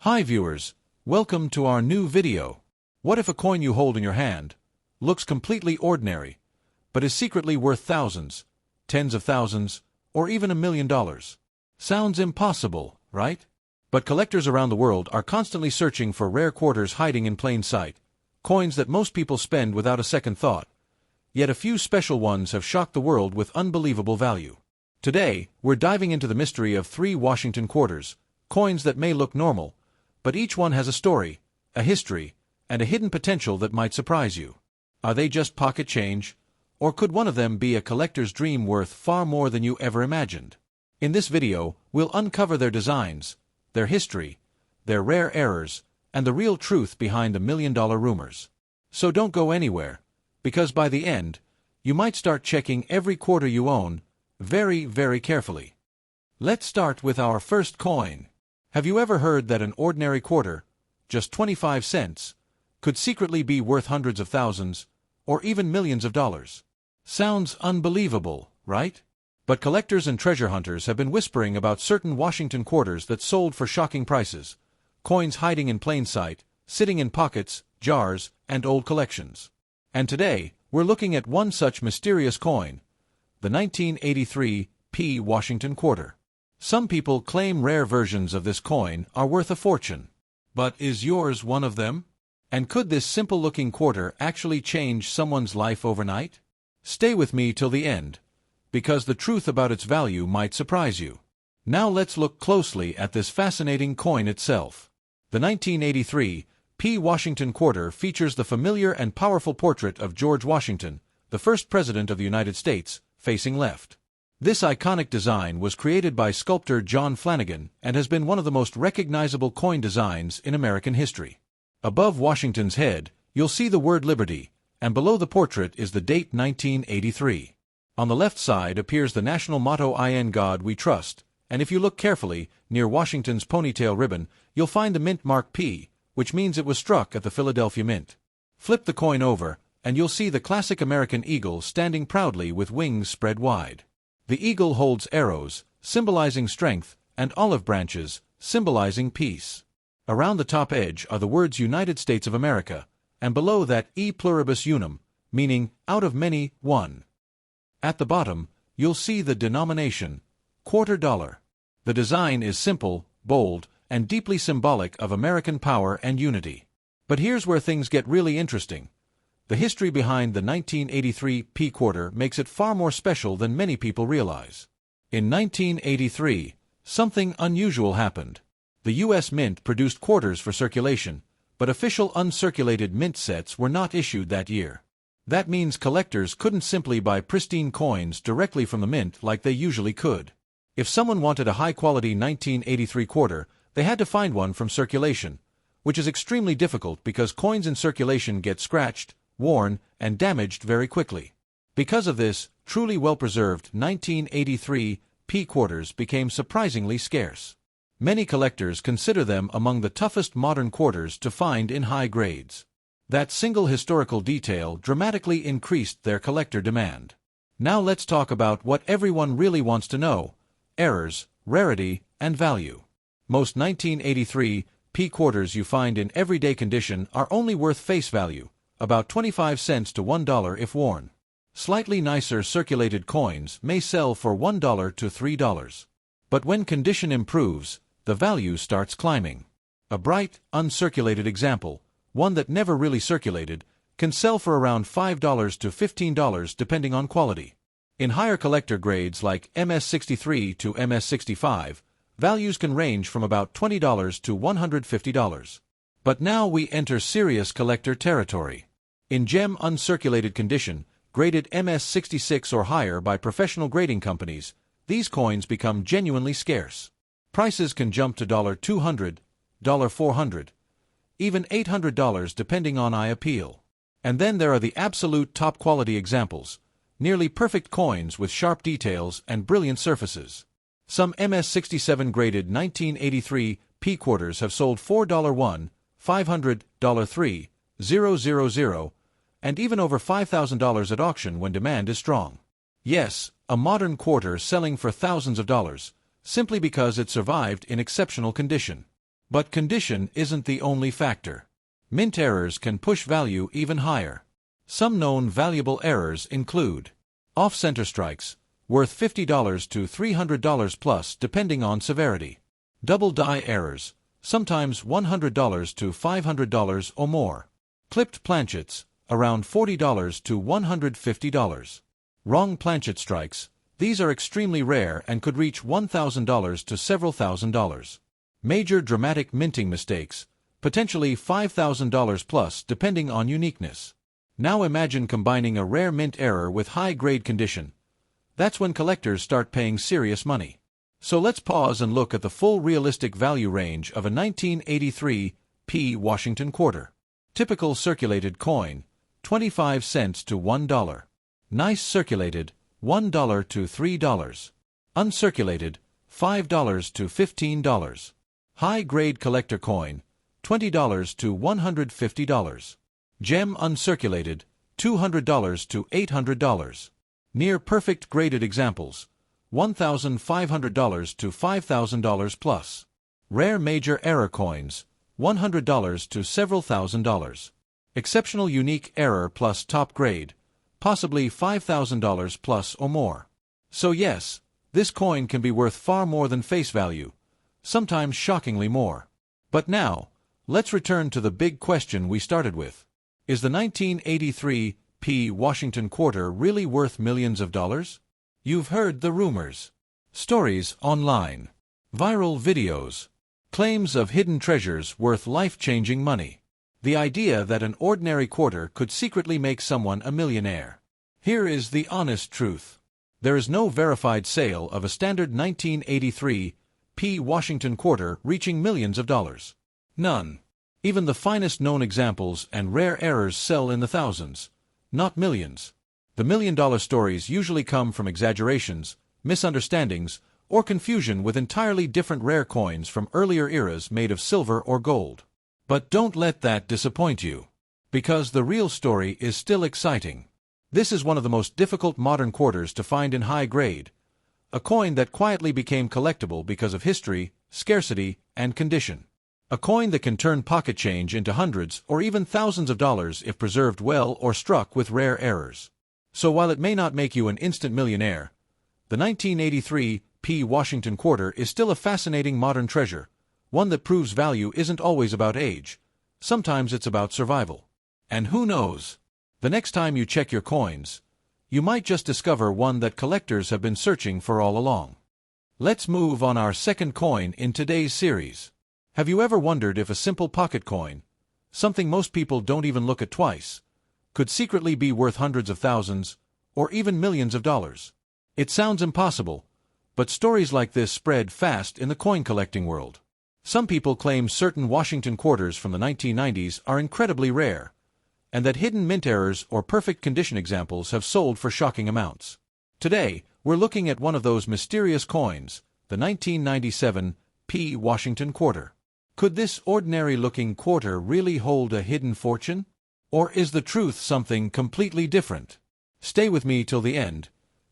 Hi viewers, welcome to our new video. What if a coin you hold in your hand looks completely ordinary, but is secretly worth thousands, tens of thousands, or even $1 million? Sounds impossible, right? But collectors around the world are constantly searching for rare quarters hiding in plain sight, coins that most people spend without a second thought. Yet a few special ones have shocked the world with unbelievable value. Today, we're diving into the mystery of 3 Washington quarters, coins that may look normal, but each one has a story, a history, and a hidden potential that might surprise you. Are they just pocket change? Or could one of them be a collector's dream worth far more than you ever imagined? In this video, we'll uncover their designs, their history, their rare errors, and the real truth behind the million-dollar rumors. So don't go anywhere, because by the end, you might start checking every quarter you own very, very carefully. Let's start with our first coin. Have you ever heard that an ordinary quarter, just 25 cents, could secretly be worth hundreds of thousands, or even millions of dollars? Sounds unbelievable, right? But collectors and treasure hunters have been whispering about certain Washington quarters that sold for shocking prices, coins hiding in plain sight, sitting in pockets, jars, and old collections. And today, we're looking at one such mysterious coin, the 1983 P Washington quarter. Some people claim rare versions of this coin are worth a fortune. But is yours one of them? And could this simple-looking quarter actually change someone's life overnight? Stay with me till the end, because the truth about its value might surprise you. Now let's look closely at this fascinating coin itself. The 1983 P Washington quarter features the familiar and powerful portrait of George Washington, the first president of the United States, facing left. This iconic design was created by sculptor John Flanagan and has been one of the most recognizable coin designs in American history. Above Washington's head, you'll see the word Liberty, and below the portrait is the date 1983. On the left side appears the national motto "In God We Trust," and if you look carefully, near Washington's ponytail ribbon, you'll find the mint mark P, which means it was struck at the Philadelphia Mint. Flip the coin over, and you'll see the classic American eagle standing proudly with wings spread wide. The eagle holds arrows, symbolizing strength, and olive branches, symbolizing peace. Around the top edge are the words United States of America, and below that E pluribus unum, meaning out of many, one. At the bottom, you'll see the denomination, quarter dollar. The design is simple, bold, and deeply symbolic of American power and unity. But here's where things get really interesting. The history behind the 1983 P quarter makes it far more special than many people realize. In 1983, something unusual happened. The U.S. Mint produced quarters for circulation, but official uncirculated mint sets were not issued that year. That means collectors couldn't simply buy pristine coins directly from the mint like they usually could. If someone wanted a high-quality 1983 quarter, they had to find one from circulation, which is extremely difficult because coins in circulation get scratched, worn, and damaged very quickly. Because of this, truly well-preserved 1983 P quarters became surprisingly scarce. Many collectors consider them among the toughest modern quarters to find in high grades. That single historical detail dramatically increased their collector demand. Now let's talk about what everyone really wants to know: errors, rarity, and value. Most 1983 P quarters you find in everyday condition are only worth face value, about 25 cents to $1 if worn. Slightly nicer circulated coins may sell for $1 to $3. But when condition improves, the value starts climbing. A bright, uncirculated example, one that never really circulated, can sell for around $5 to $15 depending on quality. In higher collector grades like MS-63 to MS-65, values can range from about $20 to $150. But now we enter serious collector territory. In gem uncirculated condition, graded MS-66 or higher by professional grading companies, these coins become genuinely scarce. Prices can jump to $200, $400, even $800 depending on eye appeal. And then there are the absolute top-quality examples, nearly perfect coins with sharp details and brilliant surfaces. Some MS-67 graded 1983 P quarters have sold $4.1, $500, $3, $000, and even over $5,000 at auction when demand is strong. Yes, a modern quarter selling for thousands of dollars, simply because it survived in exceptional condition. But condition isn't the only factor. Mint errors can push value even higher. Some known valuable errors include off-center strikes, worth $50 to $300 plus depending on severity. Double die errors, sometimes $100 to $500 or more. Clipped planchets, around $40 to $150. Wrong planchet strikes, these are extremely rare and could reach $1,000 to several $1,000s. Major dramatic minting mistakes, potentially $5,000 plus depending on uniqueness. Now imagine combining a rare mint error with high-grade condition. That's when collectors start paying serious money. So let's pause and look at the full realistic value range of a 1983 P. Washington quarter. Typical circulated coin, 25 cents to $1. Nice circulated, $1 to $3. Uncirculated, $5 to $15. High-grade collector coin, $20 to $150. Gem uncirculated, $200 to $800. Near-perfect graded examples, $1,500 to $5,000 plus. Rare major error coins, $100 to several $1,000s. Exceptional unique error plus top grade, possibly $5,000 plus or more. So yes, this coin can be worth far more than face value, sometimes shockingly more. But now, let's return to the big question we started with. Is the 1983 P. Washington quarter really worth millions of dollars? You've heard the rumors. Stories online. Viral videos. Claims of hidden treasures worth life-changing money. The idea that an ordinary quarter could secretly make someone a millionaire. Here is the honest truth. There is no verified sale of a standard 1983 P. Washington quarter reaching millions of dollars. None. Even the finest known examples and rare errors sell in the thousands, not millions. The million-dollar stories usually come from exaggerations, misunderstandings, or confusion with entirely different rare coins from earlier eras made of silver or gold. But don't let that disappoint you. Because the real story is still exciting. This is one of the most difficult modern quarters to find in high grade. A coin that quietly became collectible because of history, scarcity, and condition. A coin that can turn pocket change into hundreds or even thousands of dollars if preserved well or struck with rare errors. So while it may not make you an instant millionaire, the 1983 P. Washington quarter is still a fascinating modern treasure, one that proves value isn't always about age. Sometimes it's about survival. And who knows? The next time you check your coins, you might just discover one that collectors have been searching for all along. Let's move on our second coin in today's series. Have you ever wondered if a simple pocket coin, something most people don't even look at twice, could secretly be worth hundreds of thousands, or even millions of dollars? It sounds impossible, but stories like this spread fast in the coin collecting world. Some people claim certain Washington quarters from the 1990s are incredibly rare, and that hidden mint errors or perfect condition examples have sold for shocking amounts. Today, we're looking at one of those mysterious coins, the 1997 P. Washington quarter. Could this ordinary-looking quarter really hold a hidden fortune? Or is the truth something completely different? Stay with me till the end,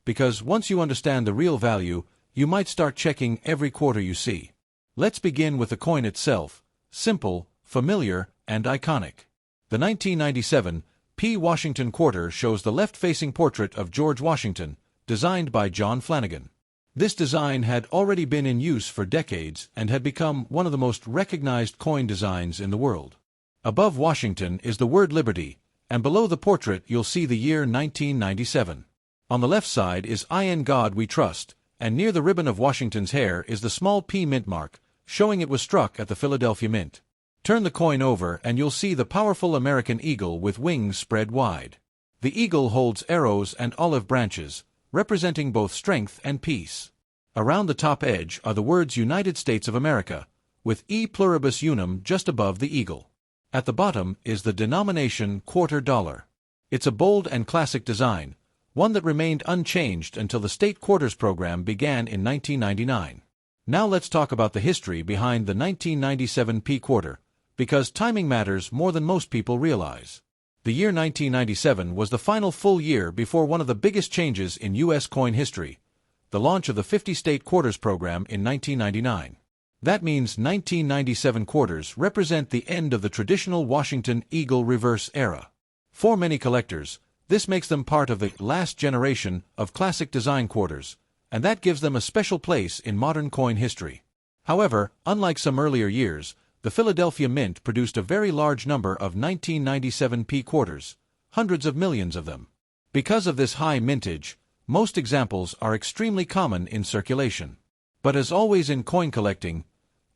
because once you understand the real value, you might start checking every quarter you see. Let's begin with the coin itself, simple, familiar, and iconic. The 1997 P. Washington quarter shows the left-facing portrait of George Washington, designed by John Flanagan. This design had already been in use for decades and had become one of the most recognized coin designs in the world. Above Washington is the word Liberty, and below the portrait you'll see the year 1997. On the left side is "In God We Trust," and near the ribbon of Washington's hair is the small P mint mark, showing it was struck at the Philadelphia Mint. Turn the coin over and you'll see the powerful American eagle with wings spread wide. The eagle holds arrows and olive branches, representing both strength and peace. Around the top edge are the words United States of America, with E pluribus unum just above the eagle. At the bottom is the denomination quarter dollar. It's a bold and classic design, one that remained unchanged until the state quarters program began in 1999. Now let's talk about the history behind the 1997 P quarter, because timing matters more than most people realize. The year 1997 was the final full year before one of the biggest changes in U.S. coin history, the launch of the 50-state quarters program in 1999. That means 1997 quarters represent the end of the traditional Washington Eagle reverse era. For many collectors, this makes them part of the last generation of classic design quarters, and that gives them a special place in modern coin history. However, unlike some earlier years, the Philadelphia Mint produced a very large number of 1997 P quarters, hundreds of millions of them. Because of this high mintage, most examples are extremely common in circulation. But as always in coin collecting,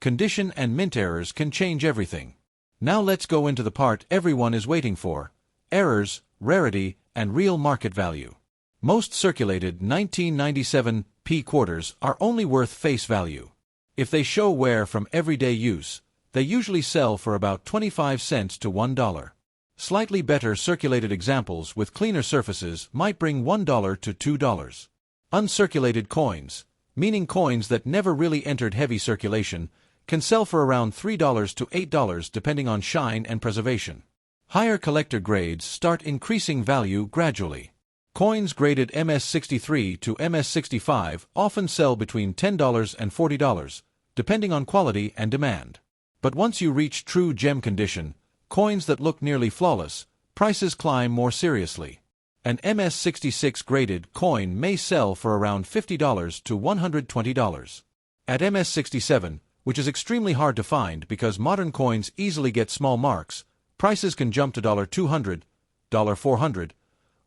condition and mint errors can change everything. Now let's go into the part everyone is waiting for: errors, rarity, and real market value. Most circulated 1997 P quarters are only worth face value. If they show wear from everyday use, they usually sell for about 25 cents to $1. Slightly better circulated examples with cleaner surfaces might bring $1 to $2. Uncirculated coins, meaning coins that never really entered heavy circulation, can sell for around $3 to $8 depending on shine and preservation. Higher collector grades start increasing value gradually. Coins graded MS-63 to MS-65 often sell between $10 and $40, depending on quality and demand. But once you reach true gem condition, coins that look nearly flawless, prices climb more seriously. An MS-66 graded coin may sell for around $50 to $120. At MS-67, which is extremely hard to find because modern coins easily get small marks, prices can jump to $200, $400,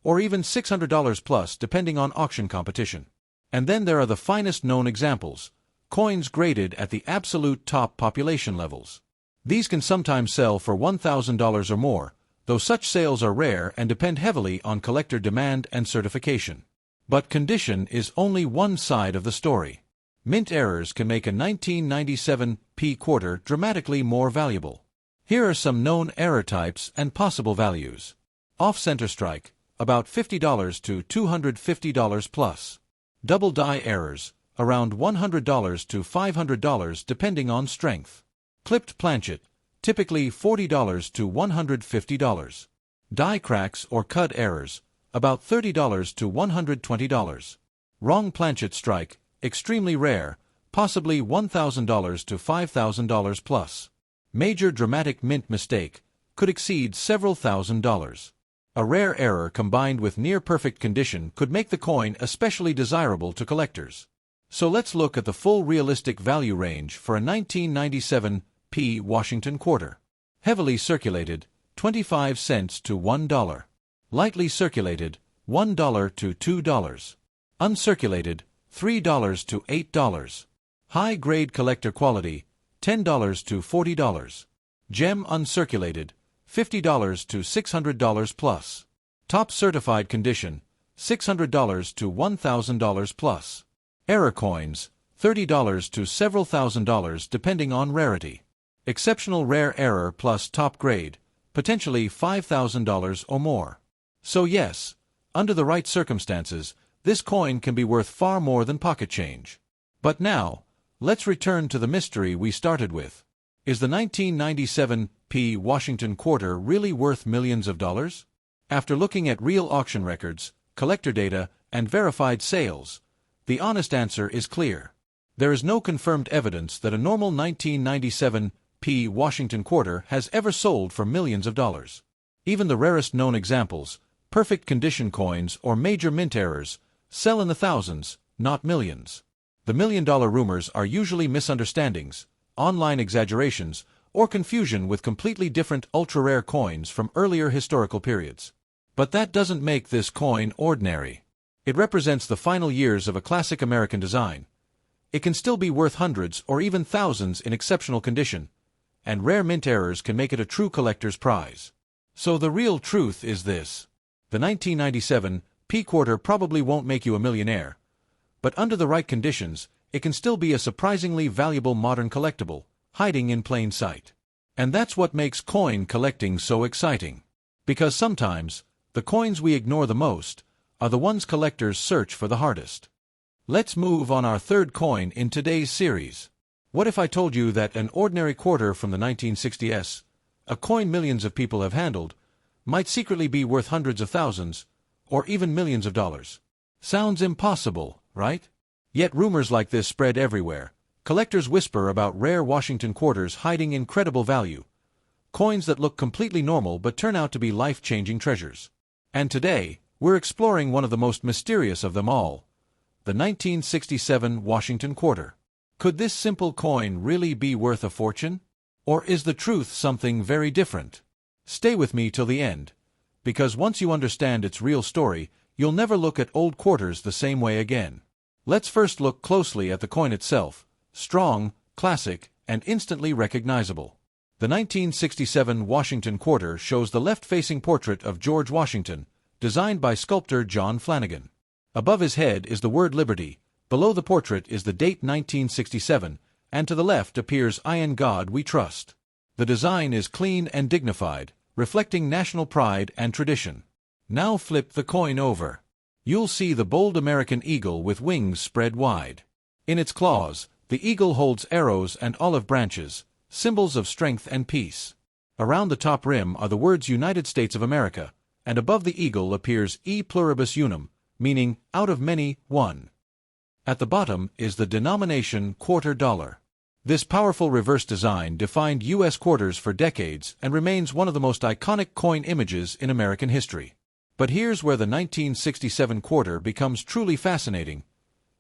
or even $600 plus depending on auction competition. And then there are the finest known examples, coins graded at the absolute top population levels. These can sometimes sell for $1,000 or more, though such sales are rare and depend heavily on collector demand and certification. But condition is only one side of the story. Mint errors can make a 1997 P quarter dramatically more valuable. Here are some known error types and possible values. Off-center strike, about $50 to $250 plus. Double die errors, around $100 to $500 depending on strength. Clipped planchet, typically $40 to $150. Die cracks or cut errors, about $30 to $120. Wrong planchet strike, extremely rare, possibly $1,000 to $5,000 plus. Major dramatic mint mistake, could exceed several $1,000s. A rare error combined with near-perfect condition could make the coin especially desirable to collectors. So let's look at the full realistic value range for a 1997 P Washington quarter. Heavily circulated, 25 cents to $1. Lightly circulated, $1 to $2. Uncirculated, $3 to $8. High-grade collector quality, $10 to $40. Gem uncirculated, $50 to $600 plus. Top certified condition, $600 to $1,000 plus. Error coins, $30 to several $1,000s depending on rarity. Exceptional rare error plus top grade, potentially $5,000 or more. So yes, under the right circumstances, this coin can be worth far more than pocket change. But now, let's return to the mystery we started with. Is the 1997 P Washington quarter really worth millions of dollars? After looking at real auction records, collector data, and verified sales, the honest answer is clear. There is no confirmed evidence that a normal 1997 P Washington quarter has ever sold for millions of dollars. Even the rarest known examples, perfect condition coins or major mint errors, sell in the thousands, not millions. The million-dollar rumors are usually misunderstandings, online exaggerations, or confusion with completely different ultra-rare coins from earlier historical periods. But that doesn't make this coin ordinary. It represents the final years of a classic American design. It can still be worth hundreds or even thousands in exceptional condition, and rare mint errors can make it a true collector's prize. So the real truth is this. The 1997 P quarter probably won't make you a millionaire, but under the right conditions, it can still be a surprisingly valuable modern collectible, hiding in plain sight. And that's what makes coin collecting so exciting. Because sometimes, the coins we ignore the most are the ones collectors search for the hardest. Let's move on our third coin in today's series. What if I told you that an ordinary quarter from the 1960s, a coin millions of people have handled, might secretly be worth hundreds of thousands, or even millions of dollars? Sounds impossible, right? Yet rumors like this spread everywhere, Collectors whisper about rare Washington quarters hiding incredible value, coins that look completely normal but turn out to be life-changing treasures. And today, we're exploring one of the most mysterious of them all, the 1967 Washington quarter. Could this simple coin really be worth a fortune? Or is the truth something very different? Stay with me till the end, because once you understand its real story, you'll never look at old quarters the same way again. Let's first look closely at the coin itself, strong, classic, and instantly recognizable. The 1967 Washington quarter shows the left-facing portrait of George Washington, designed by sculptor John Flanagan. Above his head is the word Liberty, below the portrait is the date 1967, and to the left appears "In God We Trust." The design is clean and dignified, reflecting national pride and tradition. Now flip the coin over. You'll see the bold American eagle with wings spread wide. In its claws, the eagle holds arrows and olive branches, symbols of strength and peace. Around the top rim are the words United States of America, and above the eagle appears E pluribus unum, meaning out of many, one. At the bottom is the denomination quarter dollar. This powerful reverse design defined U.S. quarters for decades and remains one of the most iconic coin images in American history. But here's where the 1967 quarter becomes truly fascinating.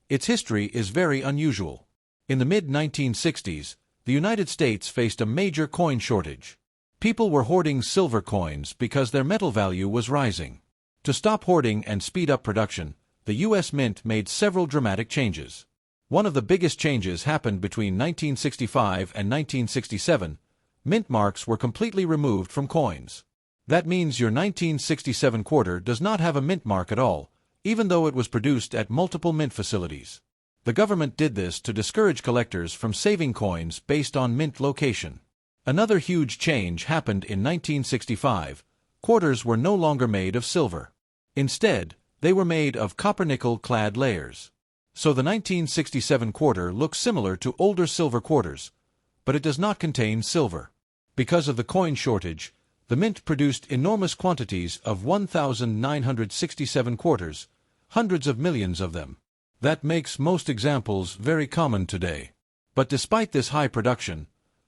Its history is very unusual. In the mid-1960s, the United States faced a major coin shortage. People were hoarding silver coins because their metal value was rising. To stop hoarding and speed up production, the U.S. Mint made several dramatic changes. One of the biggest changes happened between 1965 and 1967. Mint marks were completely removed from coins. That means your 1967 quarter does not have a mint mark at all, even though it was produced at multiple mint facilities. The government did this to discourage collectors from saving coins based on mint location. Another huge change happened in 1965. Quarters were no longer made of silver. Instead, they were made of copper-nickel-clad layers. So the 1967 quarter looks similar to older silver quarters, but it does not contain silver. Because of the coin shortage, the mint produced enormous quantities of 1,967 quarters, hundreds of millions of them. That makes most examples very common today. But despite this high production,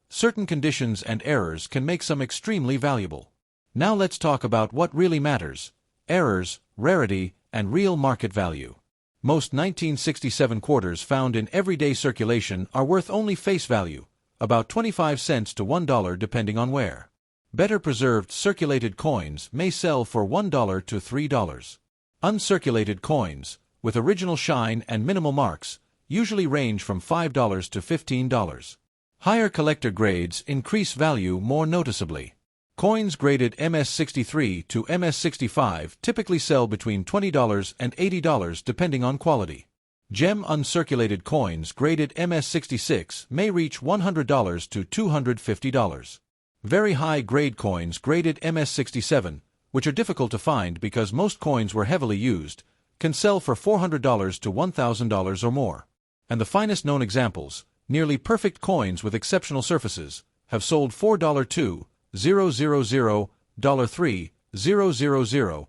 certain conditions and errors can make some extremely valuable. Now let's talk about what really matters: errors, rarity, and real market value. Most 1967 quarters found in everyday circulation are worth only face value, about 25 cents to $1 depending on where. Better preserved circulated coins may sell for $1 to $3. Uncirculated coins, with original shine and minimal marks, usually range from $5 to $15. Higher collector grades increase value more noticeably. Coins graded MS-63 to MS-65 typically sell between $20 and $80 depending on quality. Gem uncirculated coins graded MS-66 may reach $100 to $250. Very high-grade coins graded MS-67, which are difficult to find because most coins were heavily used, can sell for $400 to $1,000 or more. And the finest known examples, nearly perfect coins with exceptional surfaces, have sold $4 $000, $3,000,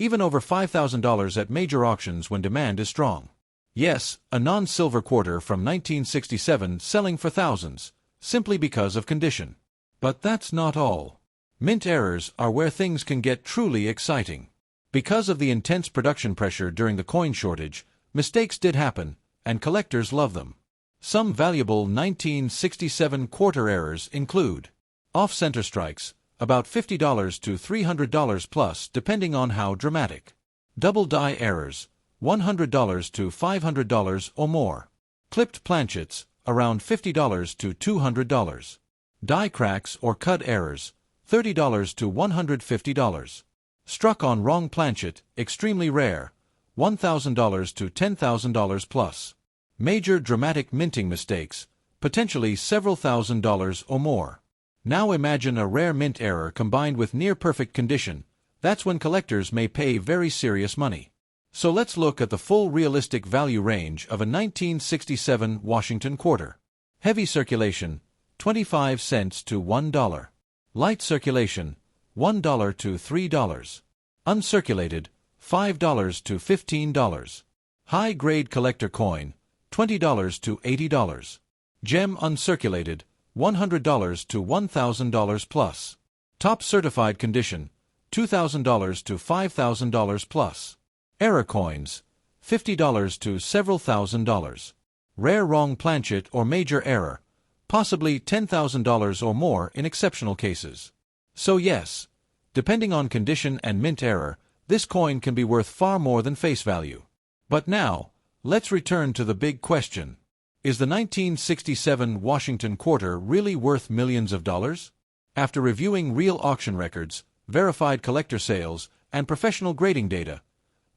even over $5,000 at major auctions when demand is strong. Yes, a non-silver quarter from 1967 selling for thousands, simply because of condition. But that's not all. Mint errors are where things can get truly exciting. Because of the intense production pressure during the coin shortage, mistakes did happen, and collectors love them. Some valuable 1967 quarter errors include off-center strikes, about $50 to $300 plus depending on how dramatic. Double die errors, $100 to $500 or more. Clipped planchets, around $50 to $200. Die cracks or cut errors, $30 to $150. Struck on wrong planchet, extremely rare, $1,000 to $10,000 plus. Major dramatic minting mistakes, potentially several $1,000s or more. Now imagine a rare mint error combined with near-perfect condition. That's when collectors may pay very serious money. So let's look at the full realistic value range of a 1967 Washington quarter. Heavy circulation, 25 cents to $1. Light circulation, $1 to $3. Uncirculated, $5 to $15. High-grade collector coin, $20 to $80. Gem uncirculated, $100 to $1,000 plus. Top certified condition, $2,000 to $5,000 plus. Error coins, $50 to several $1,000s. Rare wrong planchet or major error, possibly $10,000 or more in exceptional cases. So yes, depending on condition and mint error, this coin can be worth far more than face value. But now, let's return to the big question. Is the 1967 Washington quarter really worth millions of dollars? After reviewing real auction records, verified collector sales, and professional grading data,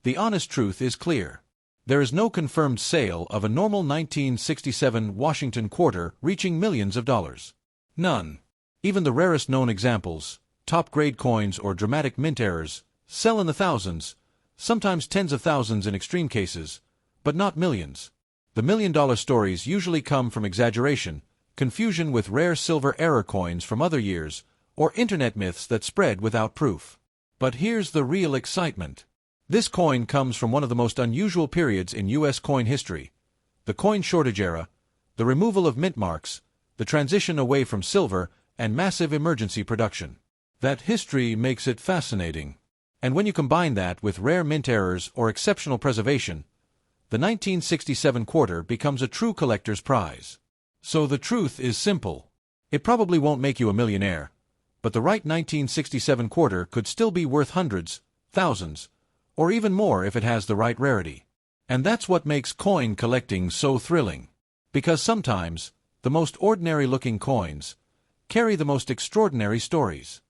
the honest truth is clear. There is no confirmed sale of a normal 1967 Washington quarter reaching millions of dollars. None. Even the rarest known examples, top-grade coins or dramatic mint errors, sell in the thousands, sometimes tens of thousands in extreme cases, but not millions. The million-dollar stories usually come from exaggeration, confusion with rare silver error coins from other years, or internet myths that spread without proof. But here's the real excitement. This coin comes from one of the most unusual periods in U.S. coin history: the coin shortage era, the removal of mint marks, the transition away from silver, and massive emergency production. That history makes it fascinating. And when you combine that with rare mint errors or exceptional preservation, the 1967 quarter becomes a true collector's prize. So the truth is simple. It probably won't make you a millionaire, but the right 1967 quarter could still be worth hundreds, thousands, or even more if it has the right rarity. And that's what makes coin collecting so thrilling. Because sometimes, the most ordinary-looking coins carry the most extraordinary stories.